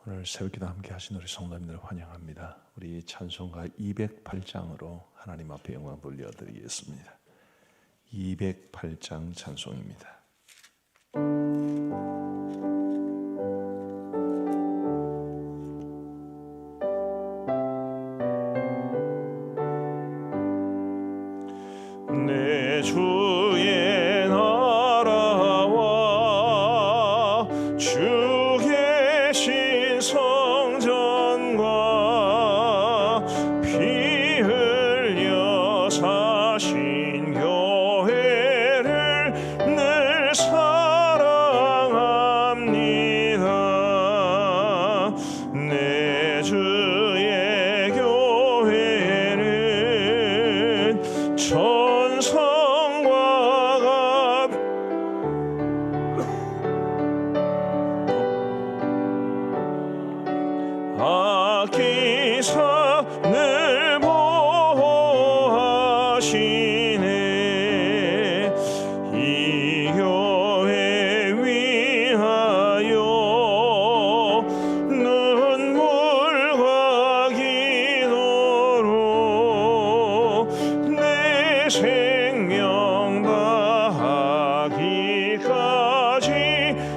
오늘 새벽기도 함께 하신 우리 성도님들 환영합니다. 우리 찬송가 208장으로 하나님 앞에 영광 돌려드리겠습니다. 208장 찬송입니다. 내 주의 나라와 주 계신 성전과 피 흘려 사신 교회를 늘 사랑합니다. 내 주의 교회는 천성과 아끼사 늘 보호하시네. 이 교회 위하여 눈물과 기도로 내 생명 다하기까지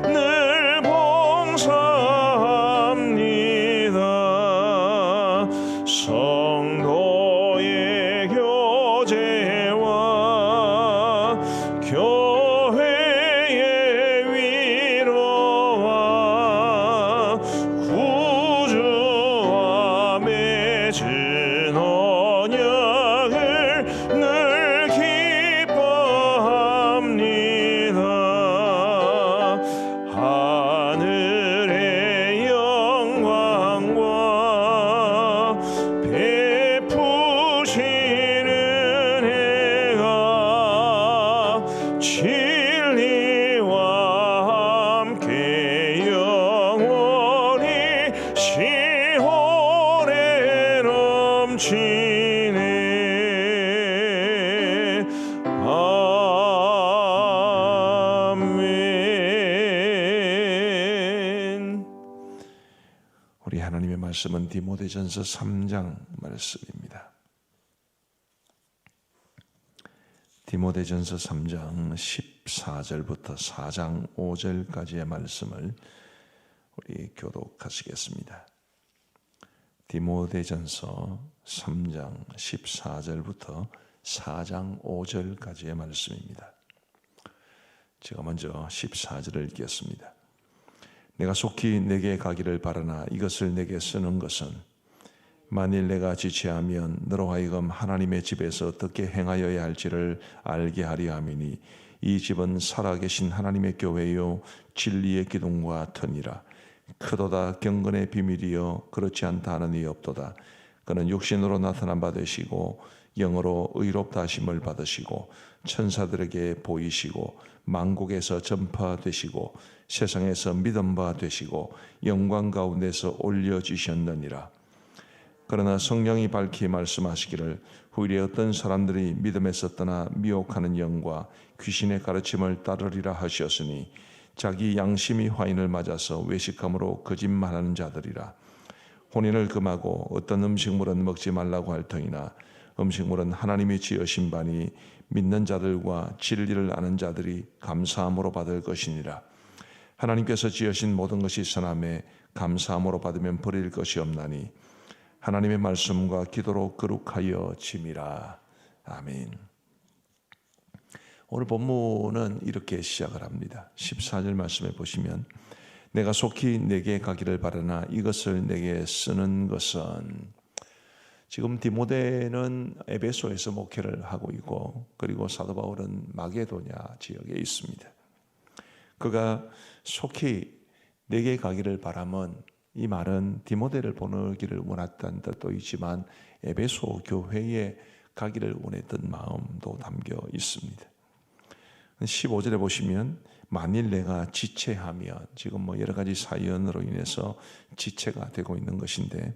늘 봉사합니다. 성도의 교제와 교회의 위로와 구주와 맺은 언약을 늘 기뻐합니다. 하늘의 영광과 베푸시는 은혜가 진리와 함께 영원히 시온에 넘치네. 아멘. 우리 하나님의 말씀은 디모데전서 3장 말씀입니다. 디모데전서 3장 14절부터 4장 5절까지의 말씀을 우리 교독하시겠습니다. 디모데전서 3장 14절부터 4장 5절까지의 말씀입니다. 제가 먼저 14절을 읽겠습니다. 내가 속히 내게 가기를 바라나 이것을 내게 쓰는 것은 만일 내가 지체하면 너로 하여금 하나님의 집에서 어떻게 행하여야 할지를 알게 하려 함이니 이 집은 살아계신 하나님의 교회요 진리의 기둥과 터니라. 크도다 경건의 비밀이요 그렇지 않다 하는 이 없도다. 그는 육신으로 나타난 바 되시고 영으로 의롭다 하심을 받으시고 천사들에게 보이시고 만국에서 전파되시고 세상에서 믿음 바 되시고 영광 가운데서 올려지셨느니라. 그러나 성령이 밝히 말씀하시기를 후일에 어떤 사람들이 믿음에서 떠나 미혹하는 영과 귀신의 가르침을 따르리라 하셨으니 자기 양심이 화인을 맞아서 외식함으로 거짓말하는 자들이라. 혼인을 금하고 어떤 음식물은 먹지 말라고 할 터이나 음식물은 하나님이 지으신 바니 믿는 자들과 진리를 아는 자들이 감사함으로 받을 것이니라. 하나님께서 지으신 모든 것이 선함에 감사함으로 받으면 버릴 것이 없나니 하나님의 말씀과 기도로 거룩하여 짐이라. 아멘. 오늘 본문은 이렇게 시작을 합니다. 14절 말씀에 보시면 내가 속히 내게 가기를 바라나 이것을 내게 쓰는 것은, 지금 디모데는 에베소에서 목회를 하고 있고 그리고 사도 바울은 마게도냐 지역에 있습니다. 그가 속히 내게 가기를 바라면 이 말은 디모데를 보내기를 원했다는 뜻도 있지만 에베소 교회에 가기를 원했던 마음도 담겨 있습니다. 15절에 보시면 만일 내가 지체하면, 지금 여러 가지 사연으로 인해서 지체가 되고 있는 것인데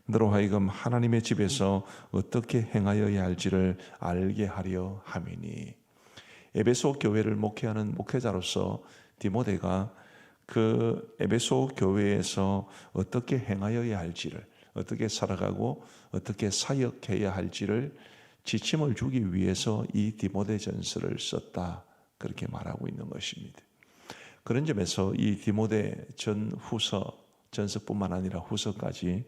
너로 하여금 하나님의 집에서 어떻게 행하여야 할지를 알게 하려 함이니, 에베소 교회를 목회하는 목회자로서 디모데가 그 에베소 교회에서 어떻게 행하여야 할지를, 어떻게 살아가고 어떻게 사역해야 할지를 지침을 주기 위해서 이 디모데전서를 썼다, 그렇게 말하고 있는 것입니다. 그런 점에서 이 디모데 전서뿐만 아니라 후서까지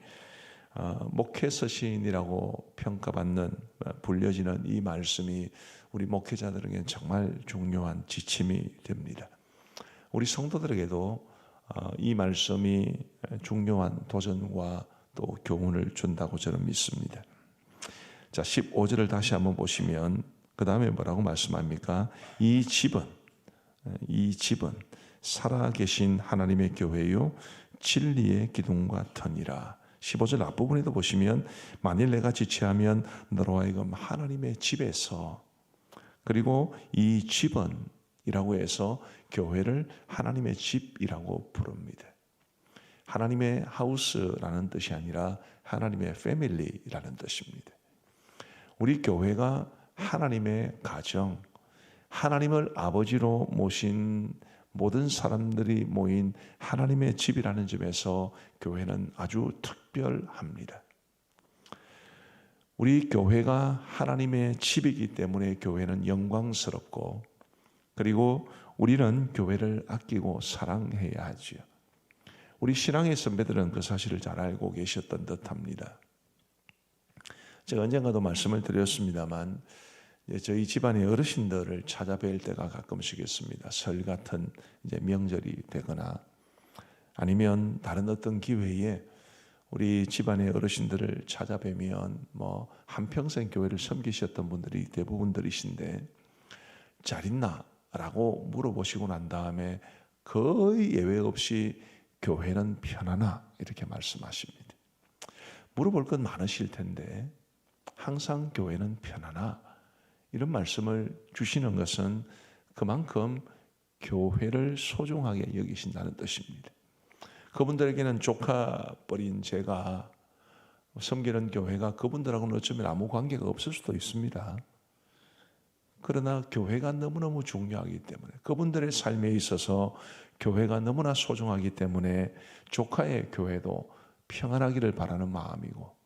목회 서신이라고 평가받는, 불려지는 이 말씀이 우리 목회자들에게는 정말 중요한 지침이 됩니다. 우리 성도들에게도 이 말씀이 중요한 도전과 또 교훈을 준다고 저는 믿습니다. 자, 15절을 다시 한번 보시면 그 다음에 뭐라고 말씀합니까? 이 집은 살아계신 하나님의 교회요 진리의 기둥과 터니라. 15절 앞부분에도 보시면 만일 내가 지체하면 너로 하여금 하나님의 집에서, 그리고 이 집은 이라고 해서 교회를 하나님의 집이라고 부릅니다. 하나님의 하우스라는 뜻이 아니라 하나님의 패밀리라는 뜻입니다. 우리 교회가 하나님의 가정, 하나님을 아버지로 모신 모든 사람들이 모인 하나님의 집이라는 점에서 교회는 아주 특별합니다. 우리 교회가 하나님의 집이기 때문에 교회는 영광스럽고, 그리고 우리는 교회를 아끼고 사랑해야 하지요. 우리 신앙의 선배들은 그 사실을 잘 알고 계셨던 듯합니다. 제가 언젠가도 말씀을 드렸습니다만 저희 집안의 어르신들을 찾아뵐 때가 가끔씩 있습니다. 설 같은 이제 명절이 되거나 아니면 다른 어떤 기회에 우리 집안의 어르신들을 찾아뵈면 한평생 교회를 섬기셨던 분들이 대부분들이신데 잘 있나? 라고 물어보시고 난 다음에 거의 예외 없이 교회는 편하나? 이렇게 말씀하십니다. 물어볼 건 많으실 텐데 항상 교회는 편하나? 이런 말씀을 주시는 것은 그만큼 교회를 소중하게 여기신다는 뜻입니다. 그분들에게는 조카뻘인 제가 섬기는 교회가 그분들하고는 어쩌면 아무 관계가 없을 수도 있습니다. 그러나 교회가 너무너무 중요하기 때문에, 그분들의 삶에 있어서 교회가 너무나 소중하기 때문에 조카의 교회도 평안하기를 바라는 마음이고,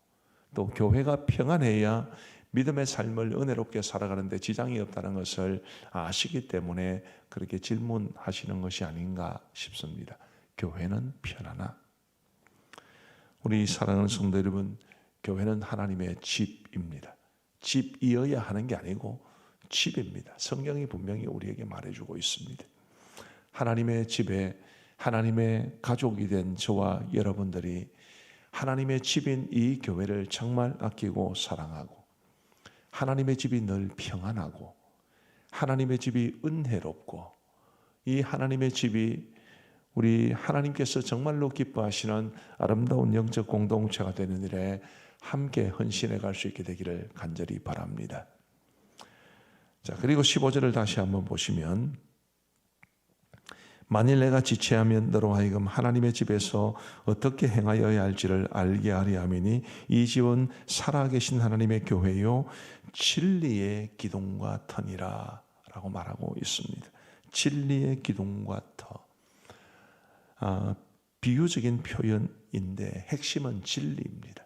또 교회가 평안해야 믿음의 삶을 은혜롭게 살아가는데 지장이 없다는 것을 아시기 때문에 그렇게 질문하시는 것이 아닌가 싶습니다. 교회는 편하나? 우리 사랑하는 성도 여러분, 교회는 하나님의 집입니다. 집이어야 하는 게 아니고 집입니다. 성경이 분명히 우리에게 말해주고 있습니다. 하나님의 집에 하나님의 가족이 된 저와 여러분들이 하나님의 집인 이 교회를 정말 아끼고 사랑하고, 하나님의 집이 늘 평안하고, 하나님의 집이 은혜롭고, 이 하나님의 집이 우리 하나님께서 정말로 기뻐하시는 아름다운 영적 공동체가 되는 일에 함께 헌신해 갈 수 있게 되기를 간절히 바랍니다. 자, 그리고 15절을 다시 한번 보시면 만일 내가 지체하면 너로 하여금 하나님의 집에서 어떻게 행하여야 할지를 알게 하려 함이니 이 집은 살아계신 하나님의 교회요 진리의 기둥과 터니라 라고 말하고 있습니다. 진리의 기둥과 터. 비유적인 표현인데 핵심은 진리입니다.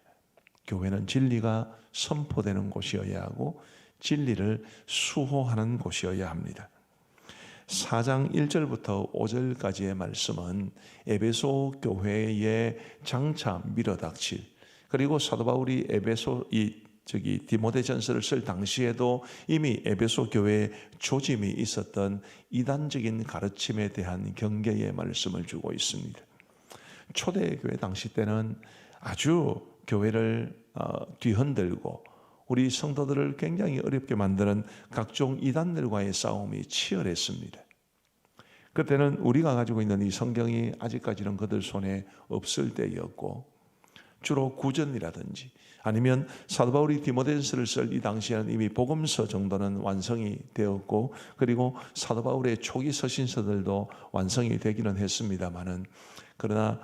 교회는 진리가 선포되는 곳이어야 하고 진리를 수호하는 곳이어야 합니다. 4장 1절부터 5절까지의 말씀은 에베소 교회의 장차 밀어닥칠, 그리고 사도 바울이 디모데전서를 쓸 당시에도 이미 에베소 교회에 조짐이 있었던 이단적인 가르침에 대한 경계의 말씀을 주고 있습니다. 초대교회 당시 때는 아주 교회를 뒤흔들고 우리 성도들을 굉장히 어렵게 만드는 각종 이단들과의 싸움이 치열했습니다. 그때는 우리가 가지고 있는 이 성경이 아직까지는 그들 손에 없을 때였고, 주로 구전이라든지 아니면 사도 바울이 디모데전서를 쓸 이 당시에는 이미 복음서 정도는 완성이 되었고, 그리고 사도 바울의 초기 서신서들도 완성이 되기는 했습니다만은, 그러나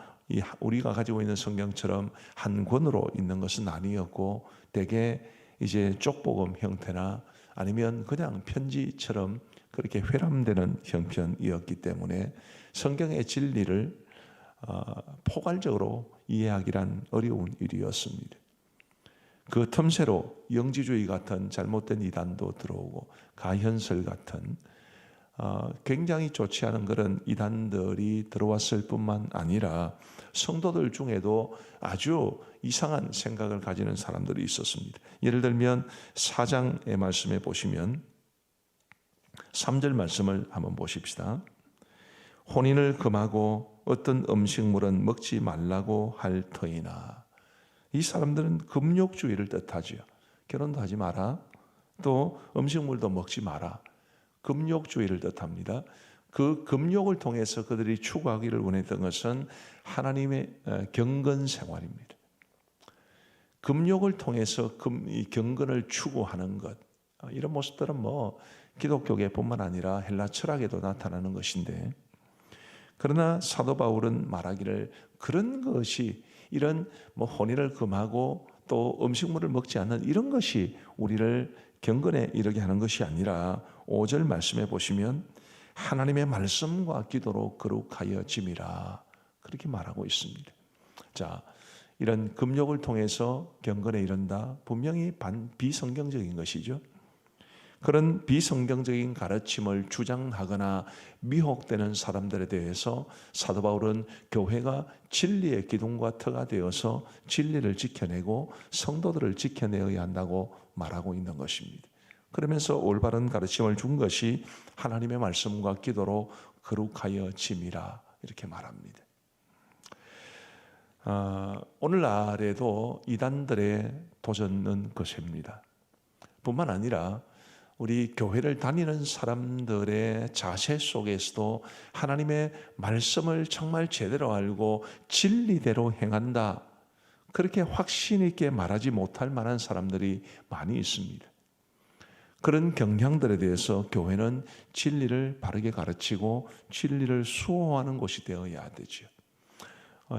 우리가 가지고 있는 성경처럼 한 권으로 있는 것은 아니었고, 대개 이제 쪽복음 형태나 아니면 그냥 편지처럼 그렇게 회람되는 형편이었기 때문에 성경의 진리를 포괄적으로 이해하기란 어려운 일이었습니다. 그 틈새로 영지주의 같은 잘못된 이단도 들어오고 가현설 같은 굉장히 좋지 않은 그런 이단들이 들어왔을 뿐만 아니라 성도들 중에도 아주 이상한 생각을 가지는 사람들이 있었습니다. 예를 들면 4장의 말씀에 보시면 3절 말씀을 한번 보십시다. 혼인을 금하고 어떤 음식물은 먹지 말라고 할 터이나. 이 사람들은 금욕주의를 뜻하지요. 결혼도 하지 마라. 또 음식물도 먹지 마라. 금욕주의를 뜻합니다. 그 금욕을 통해서 그들이 추구하기를 원했던 것은 하나님의 경건 생활입니다. 금욕을 통해서 이 경건을 추구하는 것, 이런 모습들은 기독교계뿐만 아니라 헬라 철학에도 나타나는 것인데, 그러나 사도 바울은 말하기를 그런 것이 이런 혼인을 금하고 또 음식물을 먹지 않는 이런 것이 우리를 경건에 이르게 하는 것이 아니라 5절 말씀에 보시면 하나님의 말씀과 기도로 거룩하여 짐이라 그렇게 말하고 있습니다. 자, 이런 금욕을 통해서 경건에 이른다, 분명히 비성경적인 것이죠. 그런 비성경적인 가르침을 주장하거나 미혹되는 사람들에 대해서 사도 바울은 교회가 진리의 기둥과 터가 되어서 진리를 지켜내고 성도들을 지켜내어야 한다고 말하고 있는 것입니다. 그러면서 올바른 가르침을 준 것이 하나님의 말씀과 기도로 거룩하여 짐이라 이렇게 말합니다. 오늘날에도 이단들의 도전은 거셉니다. 뿐만 아니라 우리 교회를 다니는 사람들의 자세 속에서도 하나님의 말씀을 정말 제대로 알고 진리대로 행한다, 그렇게 확신 있게 말하지 못할 만한 사람들이 많이 있습니다. 그런 경향들에 대해서 교회는 진리를 바르게 가르치고 진리를 수호하는 곳이 되어야 되죠.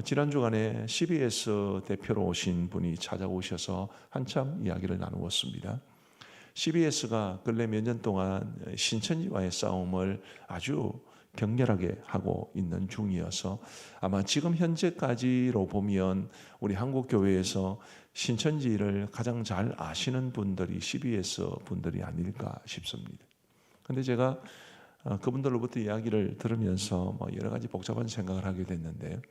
지난 주간에 CBS 대표로 오신 분이 찾아오셔서 한참 이야기를 나누었습니다. CBS가 근래 몇 년 동안 신천지와의 싸움을 아주 격렬하게 하고 있는 중이어서 아마 지금 현재까지로 보면 우리 한국 교회에서 신천지를 가장 잘 아시는 분들이 CBS 분들이 아닐까 싶습니다. 그런데 제가 그분들로부터 이야기를 들으면서 여러 가지 복잡한 생각을 하게 됐는데,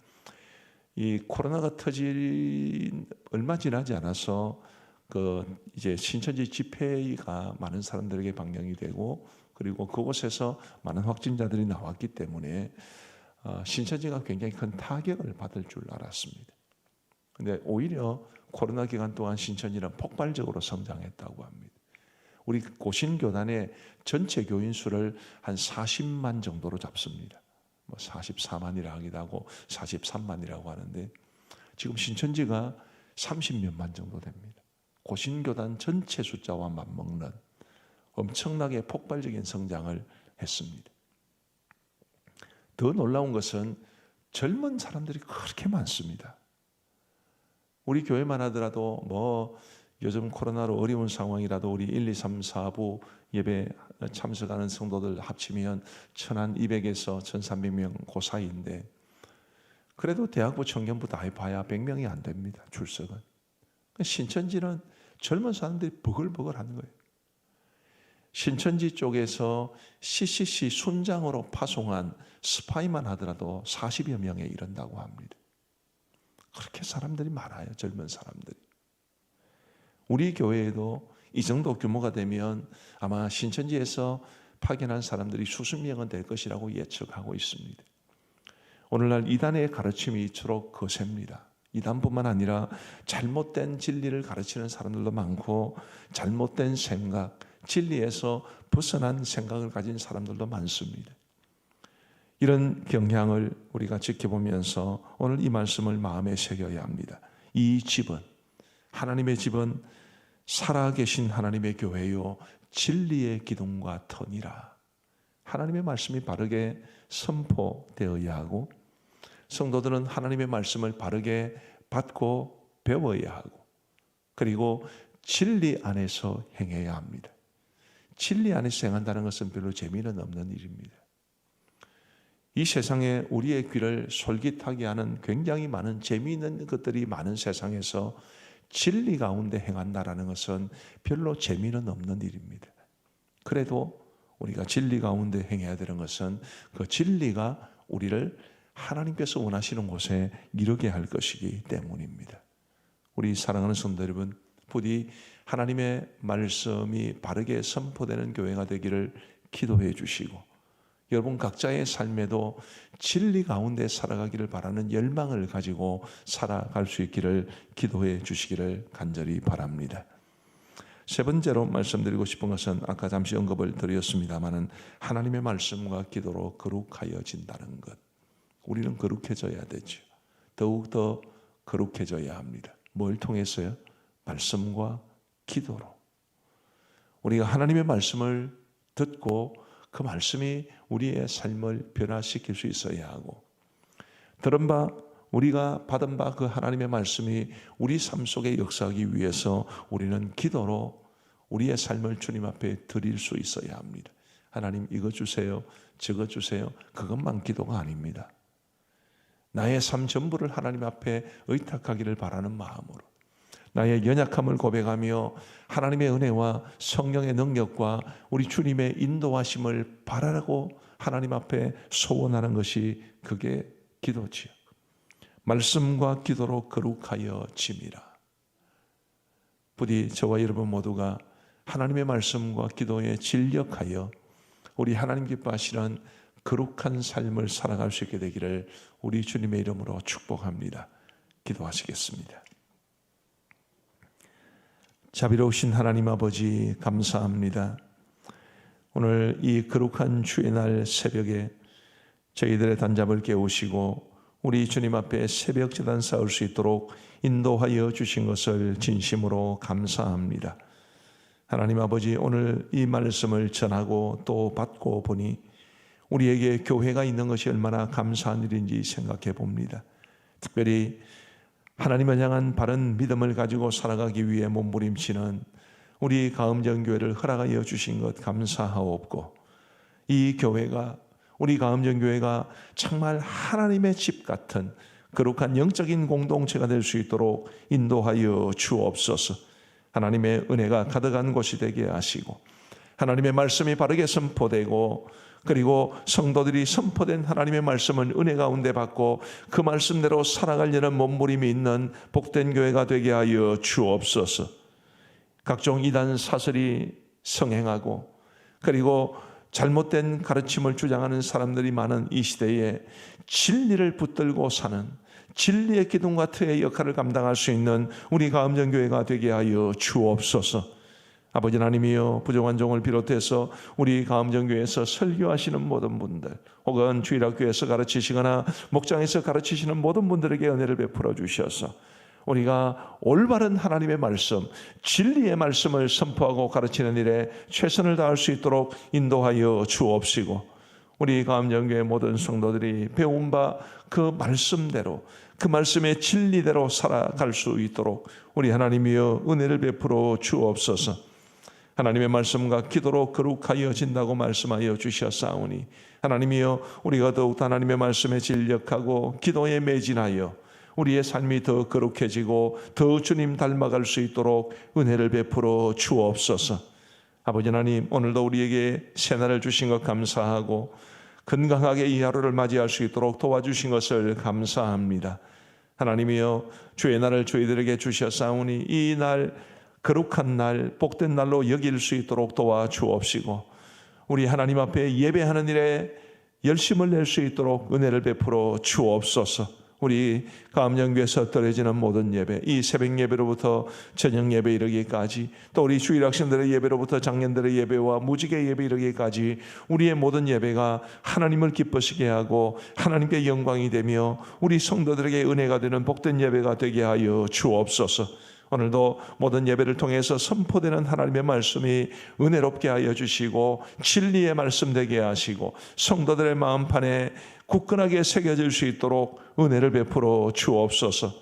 이 코로나가 터진 얼마 지나지 않아서 이제 신천지 집회가 많은 사람들에게 방영이 되고, 그리고 그곳에서 많은 확진자들이 나왔기 때문에 신천지가 굉장히 큰 타격을 받을 줄 알았습니다. 그런데 오히려 코로나 기간 동안 신천지는 폭발적으로 성장했다고 합니다. 우리 고신교단의 전체 교인 수를 한 40만 정도로 잡습니다. 44만이라 하기도 하고 43만이라고 하는데, 지금 신천지가 30몇만 정도 됩니다. 고신교단 전체 숫자와 맞먹는 엄청나게 폭발적인 성장을 했습니다. 더 놀라운 것은 젊은 사람들이 그렇게 많습니다. 우리 교회만 하더라도 요즘 코로나로 어려운 상황이라도 우리 1, 2, 3, 4부 예배 참석하는 성도들 합치면 1,200에서 1,300명 그 사이인데, 그래도 대학부 청년부 다 해봐야 100명이 안 됩니다. 출석은. 신천지는 젊은 사람들이 버글버글 하는 거예요. 신천지 쪽에서 CCC 순장으로 파송한 스파이만 하더라도 40여 명에 이른다고 합니다. 그렇게 사람들이 많아요. 젊은 사람들이. 우리 교회에도 이 정도 규모가 되면 아마 신천지에서 파견한 사람들이 수십 명은 될 것이라고 예측하고 있습니다. 오늘날 이단의 가르침이 이토록 거셉니다. 이단뿐만 아니라 잘못된 진리를 가르치는 사람들도 많고, 잘못된 생각, 진리에서 벗어난 생각을 가진 사람들도 많습니다. 이런 경향을 우리가 지켜보면서 오늘 이 말씀을 마음에 새겨야 합니다. 이 집은, 하나님의 집은 살아계신 하나님의 교회요 진리의 기둥과 터니라. 하나님의 말씀이 바르게 선포되어야 하고, 성도들은 하나님의 말씀을 바르게 받고 배워야 하고, 그리고 진리 안에서 행해야 합니다. 진리 안에서 행한다는 것은 별로 재미는 없는 일입니다. 이 세상에 우리의 귀를 솔깃하게 하는 굉장히 많은 재미있는 것들이 많은 세상에서 진리 가운데 행한다는 것은 별로 재미는 없는 일입니다. 그래도 우리가 진리 가운데 행해야 되는 것은 그 진리가 우리를 하나님께서 원하시는 곳에 이르게 할 것이기 때문입니다. 우리 사랑하는 성도 여러분, 부디 하나님의 말씀이 바르게 선포되는 교회가 되기를 기도해 주시고, 여러분 각자의 삶에도 진리 가운데 살아가기를 바라는 열망을 가지고 살아갈 수 있기를 기도해 주시기를 간절히 바랍니다. 세 번째로 말씀드리고 싶은 것은 아까 잠시 언급을 드렸습니다마는 하나님의 말씀과 기도로 거룩하여진다는 것. 우리는 거룩해져야 되죠. 더욱더 거룩해져야 합니다. 뭘 통해서요? 말씀과 기도로. 우리가 하나님의 말씀을 듣고 그 말씀이 우리의 삶을 변화시킬 수 있어야 하고, 들은 바 우리가 받은 바 그 하나님의 말씀이 우리 삶 속에 역사하기 위해서 우리는 기도로 우리의 삶을 주님 앞에 드릴 수 있어야 합니다. 하나님 이거 주세요, 저거 주세요. 그것만 기도가 아닙니다. 나의 삶 전부를 하나님 앞에 의탁하기를 바라는 마음으로, 나의 연약함을 고백하며 하나님의 은혜와 성령의 능력과 우리 주님의 인도하심을 바라고 하나님 앞에 소원하는 것이 그게 기도지요. 말씀과 기도로 거룩하여 짐이라. 부디 저와 여러분 모두가 하나님의 말씀과 기도에 진력하여 우리 하나님 기뻐하시는 거룩한 삶을 살아갈 수 있게 되기를 우리 주님의 이름으로 축복합니다. 기도하시겠습니다. 자비로우신 하나님 아버지, 감사합니다. 오늘 이 거룩한 주의 날 새벽에 저희들의 단잠을 깨우시고 우리 주님 앞에 새벽 제단 쌓을 수 있도록 인도하여 주신 것을 진심으로 감사합니다. 하나님 아버지, 오늘 이 말씀을 전하고 또 받고 보니 우리에게 교회가 있는 것이 얼마나 감사한 일인지 생각해 봅니다. 특별히 하나님을 향한 바른 믿음을 가지고 살아가기 위해 몸부림치는 우리 가음정교회를 허락하여 주신 것 감사하옵고, 이 교회가, 우리 가음정교회가 정말 하나님의 집 같은 거룩한 영적인 공동체가 될 수 있도록 인도하여 주옵소서. 하나님의 은혜가 가득한 곳이 되게 하시고, 하나님의 말씀이 바르게 선포되고, 그리고 성도들이 선포된 하나님의 말씀을 은혜 가운데 받고 그 말씀대로 살아가려는 몸부림이 있는 복된 교회가 되게 하여 주옵소서. 각종 이단 사설이 성행하고, 그리고 잘못된 가르침을 주장하는 사람들이 많은 이 시대에 진리를 붙들고 사는, 진리의 기둥과 틀의 역할을 감당할 수 있는 우리 가음정교회가 되게 하여 주옵소서. 아버지 하나님이여, 부족한 종을 비롯해서 우리 가음정교회에서 설교하시는 모든 분들, 혹은 주일학교에서 가르치시거나 목장에서 가르치시는 모든 분들에게 은혜를 베풀어 주셔서 우리가 올바른 하나님의 말씀, 진리의 말씀을 선포하고 가르치는 일에 최선을 다할 수 있도록 인도하여 주옵시고, 우리 가음정교회 모든 성도들이 배운 바 그 말씀대로, 그 말씀의 진리대로 살아갈 수 있도록 우리 하나님이여 은혜를 베풀어 주옵소서. 하나님의 말씀과 기도로 거룩하여진다고 말씀하여 주셨사오니, 하나님이여 우리가 더욱 하나님의 말씀에 진력하고 기도에 매진하여 우리의 삶이 더 거룩해지고 더 주님 닮아갈 수 있도록 은혜를 베풀어 주옵소서. 아버지 하나님, 오늘도 우리에게 새날을 주신 것 감사하고 건강하게 이 하루를 맞이할 수 있도록 도와주신 것을 감사합니다. 하나님이여, 주의 날을 저희들에게 주셨사오니 이 날 거룩한 날, 복된 날로 여길 수 있도록 도와주옵시고, 우리 하나님 앞에 예배하는 일에 열심을 낼 수 있도록 은혜를 베풀어 주옵소서. 우리 가음정교회에서 드려지는 모든 예배, 이 새벽 예배로부터 저녁 예배 이르기까지, 또 우리 주일 학생들의 예배로부터 장년들의 예배와 무지개 예배 이르기까지 우리의 모든 예배가 하나님을 기쁘시게 하고 하나님께 영광이 되며 우리 성도들에게 은혜가 되는 복된 예배가 되게 하여 주옵소서. 오늘도 모든 예배를 통해서 선포되는 하나님의 말씀이 은혜롭게 하여 주시고 진리의 말씀 되게 하시고 성도들의 마음판에 굳건하게 새겨질 수 있도록 은혜를 베풀어 주옵소서.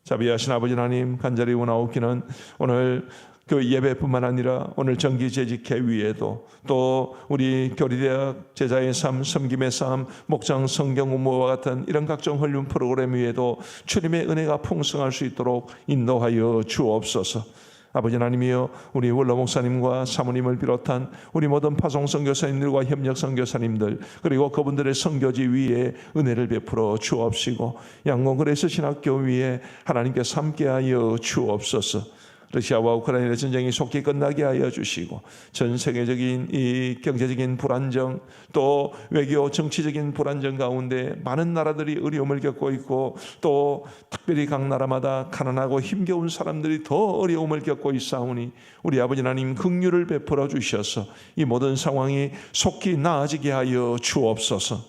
자비하신 아버지 하나님, 간절히 원하옵기는 오늘 그 예배뿐만 아니라 오늘 정기재직회 위에도 또 우리 교리대학 제자의 삶, 섬김의 삶, 목장 성경 공부와 같은 이런 각종 훈련 프로그램 위에도 주님의 은혜가 풍성할 수 있도록 인도하여 주옵소서. 아버지 하나님이여, 우리 원로 목사님과 사모님을 비롯한 우리 모든 파송 선교사님들과 협력 선교사님들, 그리고 그분들의 선교지 위에 은혜를 베풀어 주옵시고, 양곤 그레이스 신학교 위에 하나님께서 함께하여 주옵소서. 러시아와 우크라이나 전쟁이 속히 끝나게 하여 주시고, 전 세계적인 이 경제적인 불안정, 또 외교 정치적인 불안정 가운데 많은 나라들이 어려움을 겪고 있고, 또 특별히 각 나라마다 가난하고 힘겨운 사람들이 더 어려움을 겪고 있사오니 우리 아버지 하나님 긍휼을 베풀어 주셔서 이 모든 상황이 속히 나아지게 하여 주옵소서.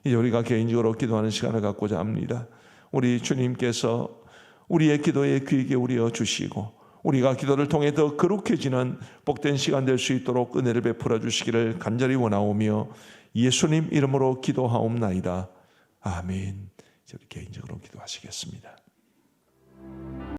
이제 우리가 개인적으로 기도하는 시간을 갖고자 합니다. 우리 주님께서 우리의 기도에 귀 기울여 주시고, 우리가 기도를 통해 더 거룩해지는 복된 시간 될 수 있도록 은혜를 베풀어 주시기를 간절히 원하오며 예수님 이름으로 기도하옵나이다. 아멘. 저희 개인적으로 기도하시겠습니다.